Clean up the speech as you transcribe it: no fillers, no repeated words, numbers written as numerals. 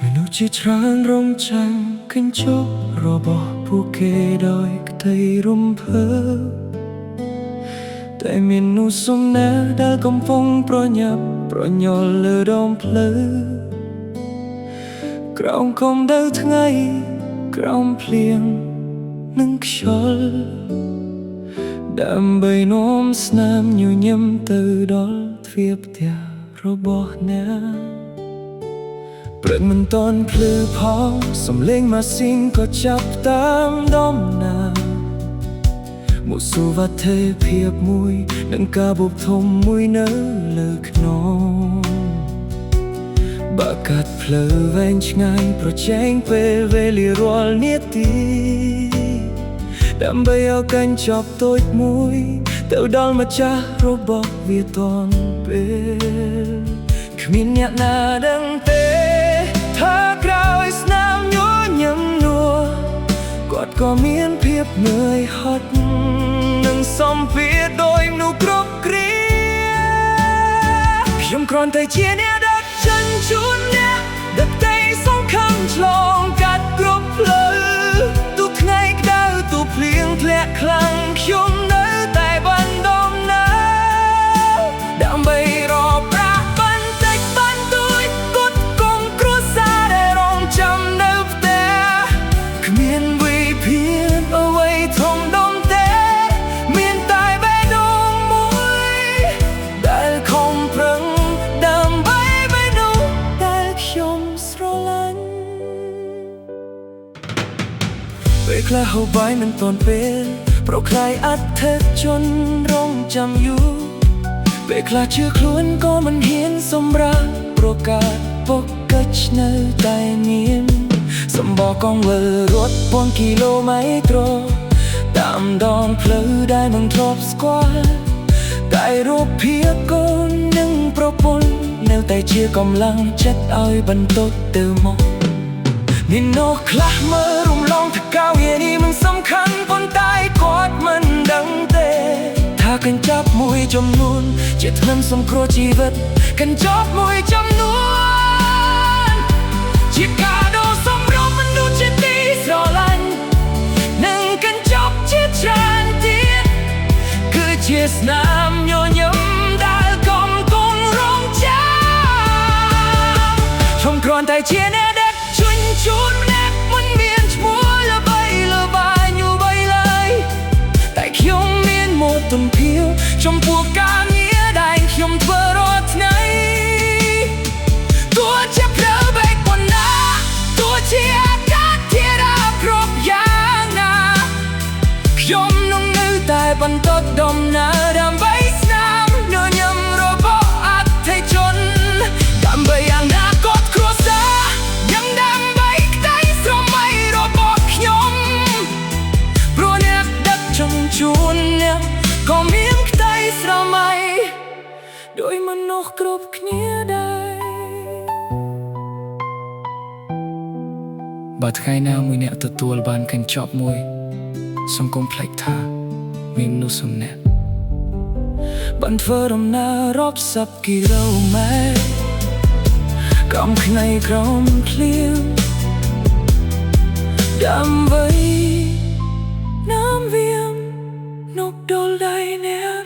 មនុស្សជាច្រើនរងចាំកញ្ចក់របស់ពួកគេដោយក្តីរំភើបតែមានមនុស្សសំណាដែលកំពុងប្រញាប់ប្រញាល់លើដងផ្លូវក្រោមកម្ដៅថ្ងៃក្រោមភ្លៀងនិងខ្យល់ដើម្បីនាំស្នាមញញឹមទៅដល់ទ្វារផ្ទះរបស់អ្នកព្រឹកមិនទាន់ភ្លឺផងសំឡេងម៉ាស៊ីនក៏ចាប់តាមដំណើរមកสู่វត្ថុភាពមួយនិងការបូកធំមួយនៅលើខ្នងបាកាត់ផ្លូវវែងឆ្ងាយប្រជែងពេលវេលារាល់នាទីដើម្បីឲ្យកញ្ចប់តូចមួយទៅដល់ម្ចាស់របស់វាទាន់ពេលគ្មានអ្នកណាដឹងទេថាក្រោយស្នាមញញឹមនោះគាត់ក៏មានភាពនឿយហត់និងសម្ពាធដោយមនុស្សគ្រប់គ្រាខ្ញុំគ្រាន់តែជាអ្នកដឹកជញ្ជូនអ្នកដឹកតែសង្ឃឹមឆ្លងកាត់គ្រប់ផ្លូវទូថ្ងៃក្តៅទូភ្លៀងធ្លាក់ខ្លាំងខ្ញុំនៅតែបានដំណើរដើម្បីរកប្រាក់បន្តិចបន្តួចគត់គង់គ្រួសារដែលរងចាំនៅផ្ទះគ្មានវិភាគអ្វីធំដុំទេមានតែបេះដូងមួយដែលខំប្រឹងដើម្បីមនុស្សដែលខ្ញុំស្រឡាញ់ពេលខ្លះហូបបាយមិនទាន់ពេលប្រខ្លាយអត្ថជនរងចាំយូរពេលខ្លះជឿខ្លួនក៏មិនហ៊ានសម្រាប់ប្រកាសពុកកិច្ចនៅតែមានសម្បកកង់វិលរត់ពាន់គីឡូម៉ែត្រតាមដងផ្លូវដែលមិនធ្លាប់ស្គាល់តែរូបភាពកូននិងប្រពន្ធនៅតែជាកម្លាំងចិត្តឲ្យបន្តទៅមុខមាននោះខ្លះមើលរំលងថាកៅយានេះមិនសំខាន់ប៉ុន្តែគាត់មិនដឹងទេថាកញ្ចប់មួយចំនួនជាថ្នាំសង្គ្រោះជីវិតកញ្ចប់មួយចំនួនជាការដូរសម្រាប់មនុស្សជាទីស្រឡាញ់និងកញ្ចប់ជាច្រើនទៀតគឺជាស្នាមញញឹមដែលកំពុងរងចាំខ្ញុំគ្រាន់តែជាអ្នកដឹកជញ្ជូនម្នាក់មិនមានឈ្មោះល្បីល្បាញយូរបីឡើយតែខ្ញុំមានមោទនភាពចំពោះការងារដែលខ្ញុំធ្វើរាល់ថ្ងៃទោះជាផ្លូវបែកប៉ុណ្ណាទោះជាអាកាសធាតុគ្រប់យ៉ាងណាខ្ញុំនឹងនៅតែបន្តដំណើរដើម្បីស្នាមញញឹមរបស់អតិថិជនដើម្បីអនាគតគ្រួសារយ៉ាងដើម្បីក្តីស្រមៃរបស់ខ្ញុំព្រោះអ្នកដឹកជញ្ជូនអ្នកក៏មានក្តីស្រមៃដោយមនុស្សគ្រប់គ្នាដែរបើថ្ងៃណាមួយអ្នកទទួលបានកញ្ចប់មួយសង្គមផ្លេចថាមានមនុស្សសំណាក់បានធ្វើដំណើររាប់សិបគីឡូម៉ែត្រក្រោមថ្ងៃក្រោមភ្លៀងដើម្បីនាំវាមនប់ដុលដៃអ្នក